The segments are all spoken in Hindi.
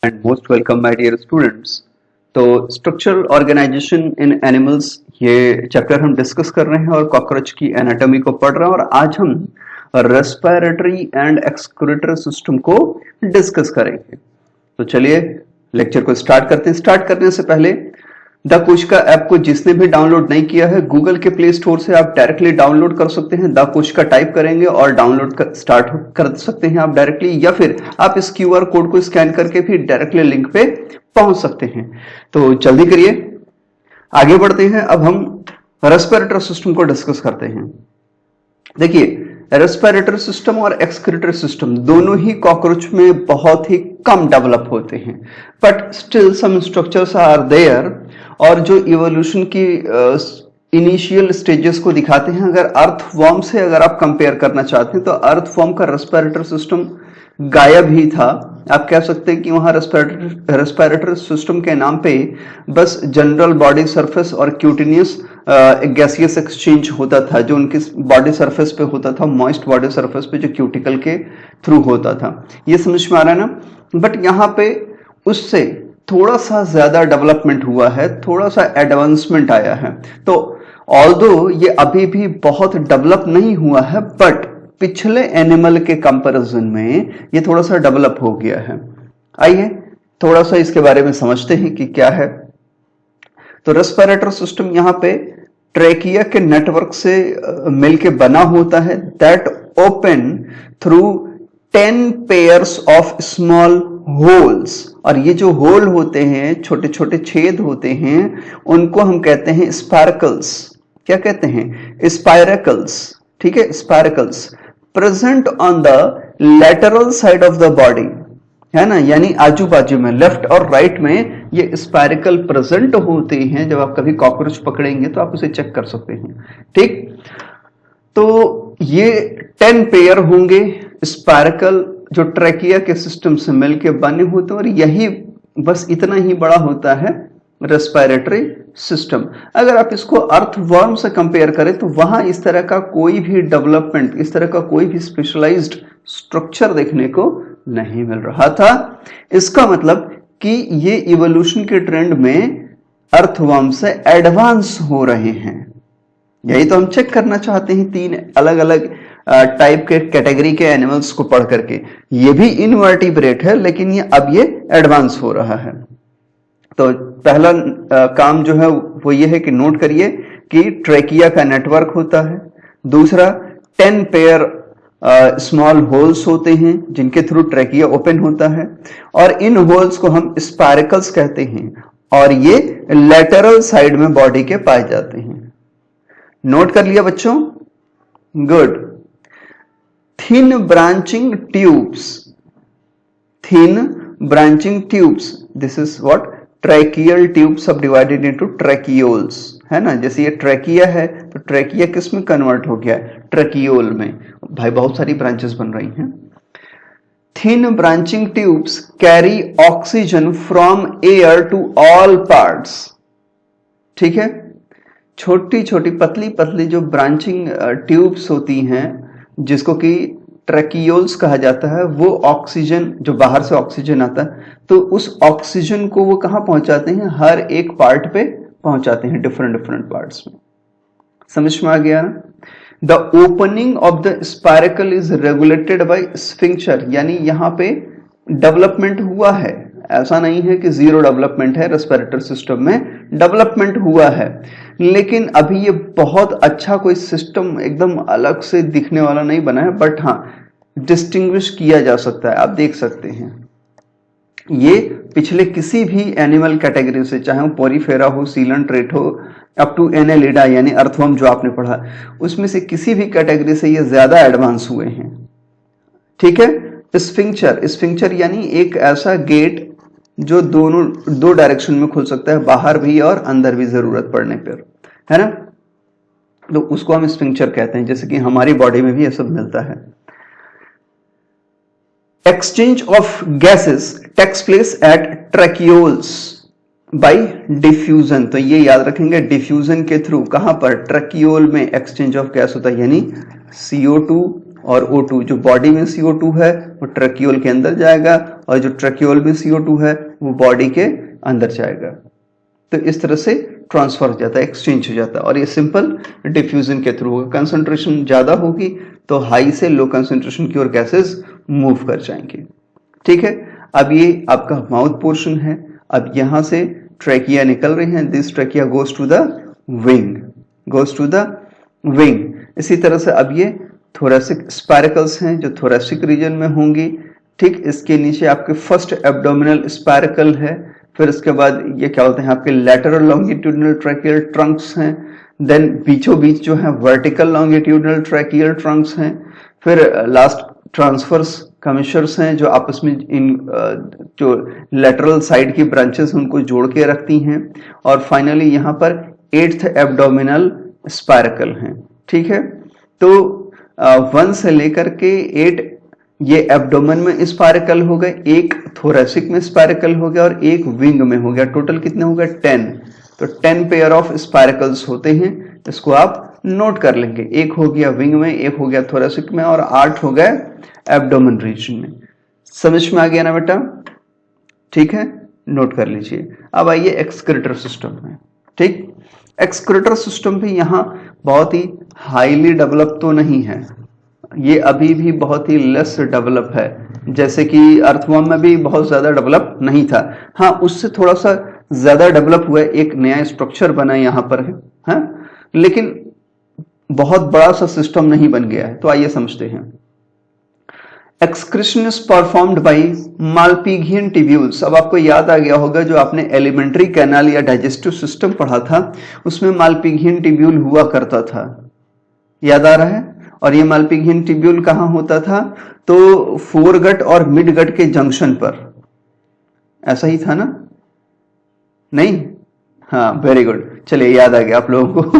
and most welcome my dear students. तो स्ट्रक्चरल ऑर्गेनाइजेशन इन एनिमल्स ये चैप्टर हम डिस्कस कर रहे हैं और कॉकरोच की एनाटॉमी को पढ़ रहे हैं और आज हम रेस्पिरेटरी एंड एक्सक्रीटरी सिस्टम को डिस्कस करेंगे। तो चलिए लेक्चर को स्टार्ट करते हैं। स्टार्ट करने से पहले द कोशिका ऐप को जिसने भी डाउनलोड नहीं किया है गूगल के प्ले स्टोर से आप डायरेक्टली डाउनलोड कर सकते हैं। द कोशिका टाइप करेंगे और डाउनलोड स्टार्ट कर सकते हैं आप डायरेक्टली, या फिर आप इस क्यूआर कोड को स्कैन करके भी डायरेक्टली लिंक पे पहुंच सकते हैं। तो जल्दी करिए, आगे बढ़ते हैं। अब हम रेस्पिरेटरी सिस्टम को डिस्कस करते हैं। देखिए, रेस्पिरेटरी सिस्टम और एक्सक्रीटरी सिस्टम दोनों ही कॉकरोच में बहुत ही कम डेवलप होते हैं, but still some structures are there. और जो इवोल्यूशन की इनिशियल स्टेजेस को दिखाते हैं। अगर अर्थवॉर्म से अगर आप कंपेयर करना चाहते हैं तो अर्थवॉर्म का रेस्पिरेटरी सिस्टम गायब ही था। आप कह सकते हैं कि वहां रेस्पिरेटरी सिस्टम के नाम पे बस जनरल बॉडी सरफेस और क्यूटिनियस गैसियस एक्सचेंज होता था, जो उनकी बॉडी सरफेस पे होता था, मॉइस्ट बॉडी सरफेस पे, जो क्यूटिकल के थ्रू होता था। ये समझ में आ रहा है ना? बट यहाँ पे उससे थोड़ा सा ज्यादा डेवलपमेंट हुआ है, थोड़ा सा एडवांसमेंट आया है। तो ऑल्दो ये अभी भी बहुत डेवलप नहीं हुआ है, बट पिछले एनिमल के कंपैरिजन में ये थोड़ा सा डेवलप हो गया है। आइए थोड़ा सा इसके बारे में समझते हैं कि क्या है। तो रेस्पिरेटरी सिस्टम यहाँ पे ट्रेकिया के नेटवर्क से मिलके बना होता है, that open through 10 pairs of small holes. और ये जो होल होते हैं, छोटे छोटे छेद होते हैं, उनको हम कहते हैं स्पार्कल्स। क्या कहते हैं? स्पाइरकल्स। ठीक है, spiracles present on the lateral side of the body, है ना, यानी आजू बाजू में लेफ्ट और राइट में ये स्पाइरकल प्रेजेंट होते हैं। जब आप कभी कॉकरोच पकड़ेंगे तो आप उसे चेक कर सकते हैं। ठीक, तो ये 10 पेयर होंगे स्पाइरकल जो ट्रैकिया के सिस्टम से मिलके बने होते हैं, और यही बस इतना ही बड़ा होता है रेस्पिरेटरी सिस्टम। अगर आप इसको अर्थवर्म से कंपेयर करें तो वहां इस तरह का कोई भी डेवलपमेंट, इस तरह का कोई भी स्पेशलाइज्ड स्ट्रक्चर देखने को नहीं मिल रहा था। इसका मतलब कि ये इवोल्यूशन के ट्रेंड में अर्थवर्म से एडवांस हो रहे हैं। यही तो हम चेक करना चाहते हैं 3 अलग अलग टाइप के कैटेगरी के एनिमल्स को पढ़ करके। ये भी इनवर्टिब्रेट है, लेकिन ये अब ये एडवांस हो रहा है। तो पहला काम जो है वो ये है कि नोट करिए कि ट्रेकिया का नेटवर्क होता है। दूसरा, 10 पेयर स्मॉल होल्स होते हैं जिनके थ्रू ट्रेकिया ओपन होता है, और इन होल्स को हम स्पाइरकल्स कहते हैं, और ये लेटरल साइड में बॉडी के पाए जाते हैं। नोट कर लिया बच्चों? Good. Thin branching tubes, thin branching tubes, this is what tracheal tube सब डिवाइडेड इनटू ट्रैकियोल्स, है ना। जैसे ये ट्रैकिया है तो ट्रैकिया किस में कन्वर्ट हो गया? ट्रैकियोल में। भाई बहुत सारी ब्रांचेस बन रही हैं। Thin branching tubes carry oxygen from air to all parts. ठीक है, छोटी छोटी पतली पतली जो ब्रांचिंग ट्यूब्स होती हैं, जिसको कि ट्रैकियोल्स कहा जाता है, वो ऑक्सीजन, जो बाहर से ऑक्सीजन आता है, तो उस ऑक्सीजन को वो कहां पहुंचाते हैं? हर एक पार्ट पे पहुंचाते हैं, डिफरेंट डिफरेंट पार्ट्स में। समझ में आ गया ना? The opening of the spiracle is regulated by sphincter, यानी यहां पे डेवलपमेंट हुआ है। ऐसा नहीं है कि जीरो डेवलपमेंट है, रेस्पिरेटरी सिस्टम में डेवलपमेंट हुआ है, लेकिन अभी ये बहुत अच्छा कोई सिस्टम एकदम अलग से दिखने वाला नहीं बना है, बट हाँ डिस्टिंग्विश किया जा सकता है। आप देख सकते हैं ये पिछले किसी भी एनिमल कैटेगरी से, चाहे वो पोरीफेरा हो, सीलेंट्रेट हो, अप टू एनेलिडा यानी अर्थवर्म जो आपने पढ़ा, उसमें से किसी भी कैटेगरी से ये ज्यादा एडवांस हुए हैं। ठीक है, स्फिंक्टर, स्फिंक्टर यानी एक ऐसा गेट जो दो डायरेक्शन में खुल सकता है, बाहर भी और अंदर भी जरूरत पड़ने पर, है ना। तो उसको हम स्फिंक्टर कहते हैं, जैसे कि हमारी बॉडी में भी ये सब मिलता है। Exchange of gases takes place at tracheoles by diffusion. तो ये याद रखेंगे, डिफ्यूजन के थ्रू कहां पर? ट्रैकियोल में एक्सचेंज ऑफ गैस होता है, यानी CO2 और O2, जो बॉडी में CO2 है वो ट्रैक्यूल के अंदर जाएगा और जो ट्रैक्यूल में CO2 है वो बॉडी के अंदर जाएगा। तो इस तरह से ट्रांसफर हो जाता है, एक्सचेंज हो जाता है, और ये सिंपल डिफ्यूजन के थ्रू होगा। कंसंट्रेशन ज्यादा होगी तो हाई से लो कंसंट्रेशन की ओर गैसेस मूव कर जाएंगे। ठीक है, अब ये आपका माउथ पोर्शन है। अब यहां से ट्रैकिया निकल रही है, this trachea goes to the wing, goes to the wing. इसी तरह से अब ये थोरेसिक स्पाइरकल्स हैं जो थोरेसिक रीजन में होंगी। ठीक, इसके नीचे आपके फर्स्ट एब्डोमिनल स्पाइरकल है, फिर इसके बाद ये क्या होते हैं आपके लैटरल लॉन्गिट्यूडिनल ट्रैकियल ट्रंक्स हैं, देन बीचों बीच जो है वर्टिकल लॉन्गिट्यूडिनल ट्रैकियल ट्रंक्स हैं, फिर लास्ट ट्रांसफर्स कमिशर्स हैं जो आपस में इन जो लेटरल साइड की ब्रांचेस उनको जोड़ के रखती हैं, और फाइनली यहाँ पर 8th एब्डोमिनल स्पाइरकल हैं। ठीक है, तो 1 से लेकर के 8 ये एब्डोमेन में स्पाइरकल हो गए, एक थोरेसिक में स्पाइरकल हो गया और एक विंग में हो गया। टोटल कितने हो गए? 10। तो 10 पेयर ऑफ स्पाइरकल्स होते हैं, इसको आप नोट कर लेंगे। एक हो गया विंग में, एक हो गया थोरेसिक में, और 8 हो गए एब्डोमेन रीजन में। समझ में आ गया ना बेटा? ठीक है, नोट कर लीजिए। अब आइए एक्सक्रीटर सिस्टम में। ठीक, एक्सक्रीटर सिस्टम भी यहाँ बहुत ही हाईली डेवलप तो नहीं है, ये अभी भी बहुत ही लेस डेवलप है, जैसे कि अर्थवर्म में भी बहुत ज्यादा डेवलप नहीं था। हाँ, उससे थोड़ा सा ज्यादा डेवलप हुआ है, एक नया स्ट्रक्चर बना यहाँ पर है, हाँ? लेकिन बहुत बड़ा सा सिस्टम नहीं बन गया है। तो आइए समझते हैं। Excretion is performed by Malpighian tubules. अब आपको याद आ गया होगा जो आपने एलिमेंट्री कैनाल या डाइजेस्टिव सिस्टम पढ़ा था, उसमें मालपिघियन ट्यूब्यूल हुआ करता था, याद आ रहा है? और ये मालपिघियन ट्यूब्यूल कहाँ होता था? तो फोरगट और मिडगट के जंक्शन पर, ऐसा ही था ना? नहीं? हाँ, वेरी गुड, चलिए याद आ गया आप लोगों को।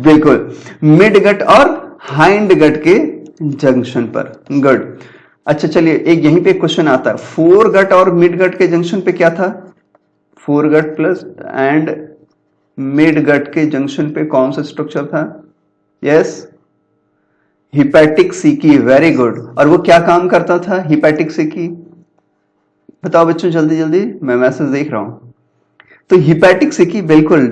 बिल्कुल, मिडगट और हाइंडगट के जंक्शन पर। गुड। अच्छा चलिए, एक यहीं पे क्वेश्चन आता है, फोरगट और मिडगट के जंक्शन पे क्या था? फोरगट प्लस एंड मिडगट के जंक्शन पे कौन सा स्ट्रक्चर था? Yes, hepatic caeca. Very good. और वो क्या काम करता था हिपैटिक सीकी? बताओ बच्चों जल्दी जल्दी, मैं मैसेज देख रहा हूं। तो हिपैटिक सीकी बिल्कुल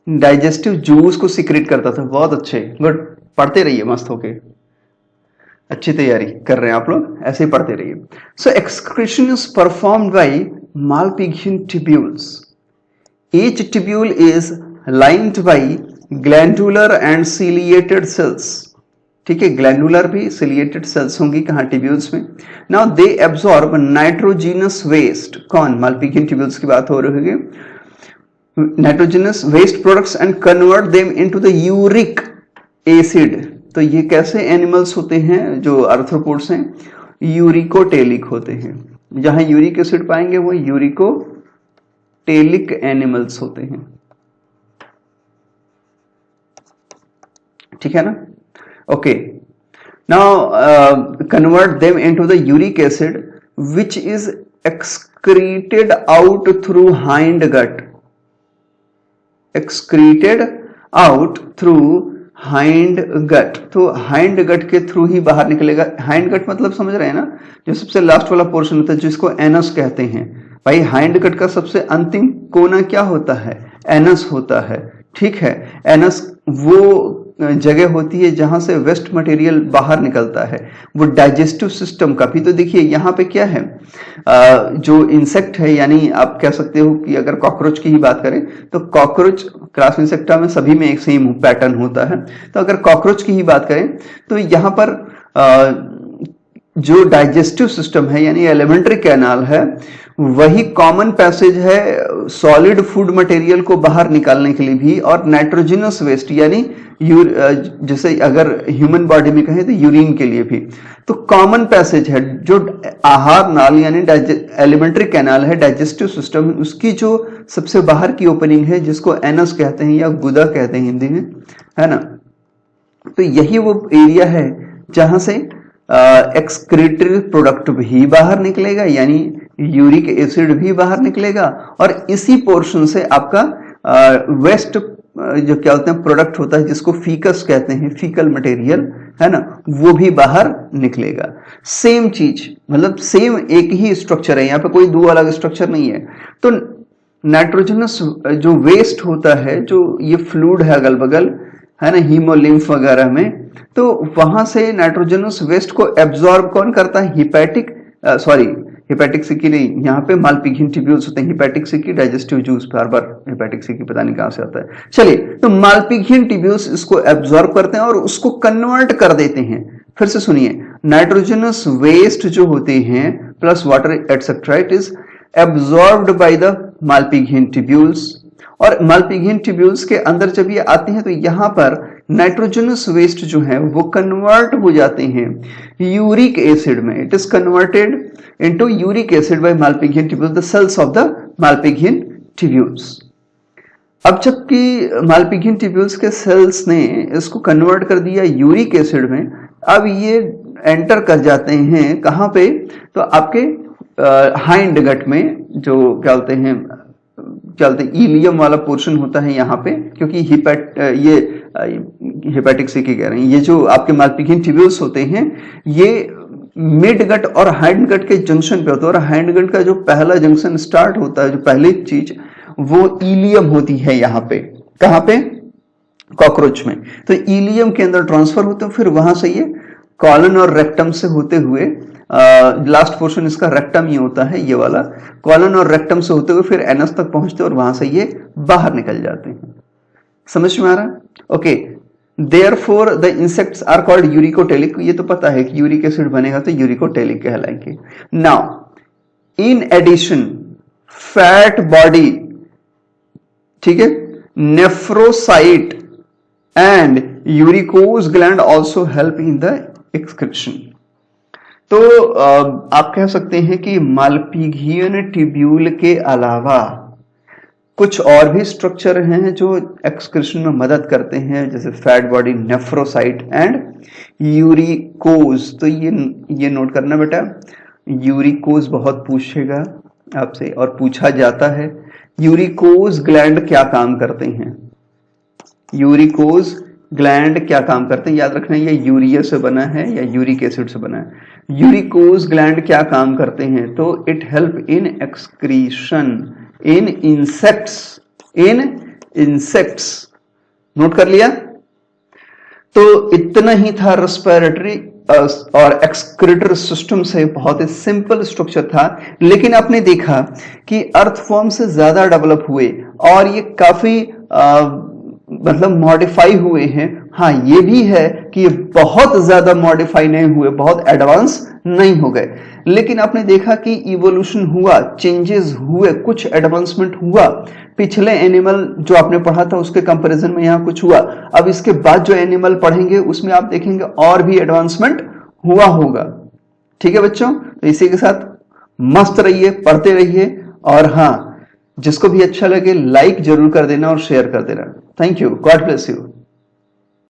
डाइजेस्टिव जूस को सीक्रेट करता था। बहुत अच्छे, गुड, पढ़ते रहिए मस्त होके, अच्छी तैयारी कर रहे हैं आप लोग, ऐसे ही पढ़ते रहिए। So excretion is performed by Malpighian tubules. Each tubule is lined by glandular and ciliated cells. ठीक है, ग्लैंडुलर भी सिलिएटेड सेल्स होंगी कहां? ट्यूब्यूल्स में। Now they absorb nitrogenous waste. कौन? मालपिघियन ट्यूब्यूल्स की बात हो रही है। Nitrogenous waste products and convert them into the uric acid. तो ये कैसे एनिमल्स होते हैं जो आर्थ्रोपोड्स हैं? यूरिकोटेलिक होते हैं। जहां यूरिक एसिड पाएंगे वो यूरिकोटेलिक एनिमल्स होते हैं। ठीक है ना? Okay, now convert them into the uric acid which is excreted out through hindgut. Excreted out through hindgut. तो hindgut के थ्रू ही बाहर निकलेगा। hindgut मतलब समझ रहे हैं ना, जो सबसे लास्ट वाला पोर्शन होता है जिसको एनस कहते हैं। भाई hindgut का सबसे अंतिम कोना क्या होता है? एनस होता है। ठीक है, एनस वो जगह होती है जहां से वेस्ट मटेरियल बाहर निकलता है, वो डाइजेस्टिव सिस्टम का भी। तो देखिए यहाँ पे क्या है, जो इंसेक्ट है, यानी आप कह सकते हो कि अगर कॉकरोच की ही बात करें तो कॉकरोच क्लास इंसेक्टा में सभी में एक सेम पैटर्न होता है। तो अगर कॉकरोच की ही बात करें तो यहाँ पर जो डाइजेस्टिव सिस्टम है यानी एलिमेंट्री कैनाल है, वही कॉमन पैसेज है सॉलिड फूड मटेरियल को बाहर निकालने के लिए भी, और नाइट्रोजिनस वेस्ट यानी जैसे अगर ह्यूमन बॉडी में कहें तो यूरिन के लिए भी। तो कॉमन पैसेज है जो आहार नाल यानी एलिमेंट्री कैनाल है, डाइजेस्टिव सिस्टम, उसकी जो सबसे बाहर की ओपनिंग है जिसको एनस कहते हैं या गुदा कहते हैं हिंदी में, है ना? तो यही वो एरिया है जहां से एक्सक्रीटरी प्रोडक्ट भी बाहर निकलेगा, यानी यूरिक एसिड भी बाहर निकलेगा, और इसी पोर्शन से आपका वेस्ट जो क्या होते हैं प्रोडक्ट होता है जिसको फीकस कहते हैं, फीकल मटेरियल है ना, वो भी बाहर निकलेगा। सेम चीज, मतलब सेम एक ही स्ट्रक्चर है, यहाँ पे कोई दो अलग स्ट्रक्चर नहीं है। तो नाइट्रोजनस जो वेस्ट होता है, जो ये फ्लूइड है अगल बगल है ना, हीमोलिम्फ वगैरह में, तो वहां से नाइट्रोजनस वेस्ट को एब्जॉर्ब कौन करता है? हेपेटिक सिकी नहीं, यहाँ पे मालपिघियन ट्यूब्यूल्स होते हैं। हेपेटिक सिकी डाइजेस्टिव जूस, बार बार हेपेटिक सिकी पता नहीं कहां से आता है। चलिए, तो मालपिघियन ट्यूब्यूल्स इसको एब्जॉर्ब करते हैं और उसको कन्वर्ट कर देते हैं। फिर से सुनिए, नाइट्रोजनस वेस्ट जो होते हैं plus water etcetera, it is absorbed by the Malpighian tubules. और मालपिघियन ट्यूब्यूल्स के अंदर जब ये आते हैं तो यहां पर नाइट्रोजनस वेस्ट जो है वो कन्वर्ट हो जाते हैं यूरिक एसिड में। It is converted into uric acid by Malpighian tubules, the cells of the Malpighian tubules. अब जबकि मालपिघियन ट्यूब्यूल्स के सेल्स ने इसको कन्वर्ट कर दिया यूरिक एसिड में, अब ये एंटर कर जाते हैं कहां पे? तो आपके हाइंड गट में, जो क्या बोलते हैं इलियम वाला पोर्शन होता है यहाँ पे, क्योंकि हेपेटिक सिकी कह रहे हैं, ये जो आपके मालपिघियन ट्यूब्यूल्स होते हैं ये मिड गट और हाइंड गट के जंक्शन पे होता है। और हाइंड गट का जो पहला जंक्शन स्टार्ट होता है, जो पहली चीज, वो इलियम होती है यहाँ पे। कहां पे? कॉकरोच में। तो इलियम के अंदर ट्रांसफर होते हैं, फिर वहां से ये कॉलन और रेक्टम से होते हुए, लास्ट पोर्शन इसका रेक्टम ही होता है, ये वाला कॉलन और रेक्टम से होते हुए फिर एनस तक पहुंचते हैं और वहां से ये बाहर निकल जाते हैं। समझ में आ रहा है? Okay, therefore the insects are called uricotelic. ये तो पता है कि यूरिक एसिड बनेगा तो यूरिकोटेलिक कहलाएंगे। Now in addition fat body, ठीक है, nephrocyte and uricose gland also help in the excretion. तो आप कह सकते हैं कि मालपिघियन ट्यूब्यूल के अलावा कुछ और भी स्ट्रक्चर हैं जो एक्सक्रीशन में मदद करते हैं, जैसे फैट बॉडी, नेफ्रोसाइट एंड यूरिकोज। तो ये नोट करना बेटा, यूरिकोज बहुत पूछेगा आपसे और पूछा जाता है। यूरिकोज ग्लैंड क्या काम करते हैं? यूरिकोज ग्लैंड क्या काम करते हैं? याद रखना, ये यूरिया से बना है या यूरिक एसिड से बना है। यूरिकोज ग्लैंड क्या काम करते हैं? तो it help in excretion in insects. Note कर लिया? तो इतना ही था रेस्पिरेटरी और एक्सक्रीटर सिस्टम से। बहुत ही सिंपल स्ट्रक्चर था, लेकिन आपने देखा कि अर्थफॉर्म से ज्यादा डेवलप हुए और ये काफी मतलब मॉडिफाई हुए हैं। हाँ, ये भी है कि ये बहुत ज्यादा मॉडिफाई नहीं हुए, बहुत एडवांस नहीं हो गए, लेकिन आपने देखा कि इवोल्यूशन हुआ, चेंजेस हुए, कुछ एडवांसमेंट हुआ। पिछले एनिमल जो आपने पढ़ा था उसके कंपैरिजन में यहाँ कुछ हुआ। अब इसके बाद जो एनिमल पढ़ेंगे उसमें आप देखेंगे और भी एडवांसमेंट हुआ होगा। ठीक है बच्चों, तो इसी के साथ मस्त रहिए, पढ़ते रहिए, और हाँ, जिसको भी अच्छा लगे लाइक जरूर कर देना और शेयर कर देना। Thank you, God bless you.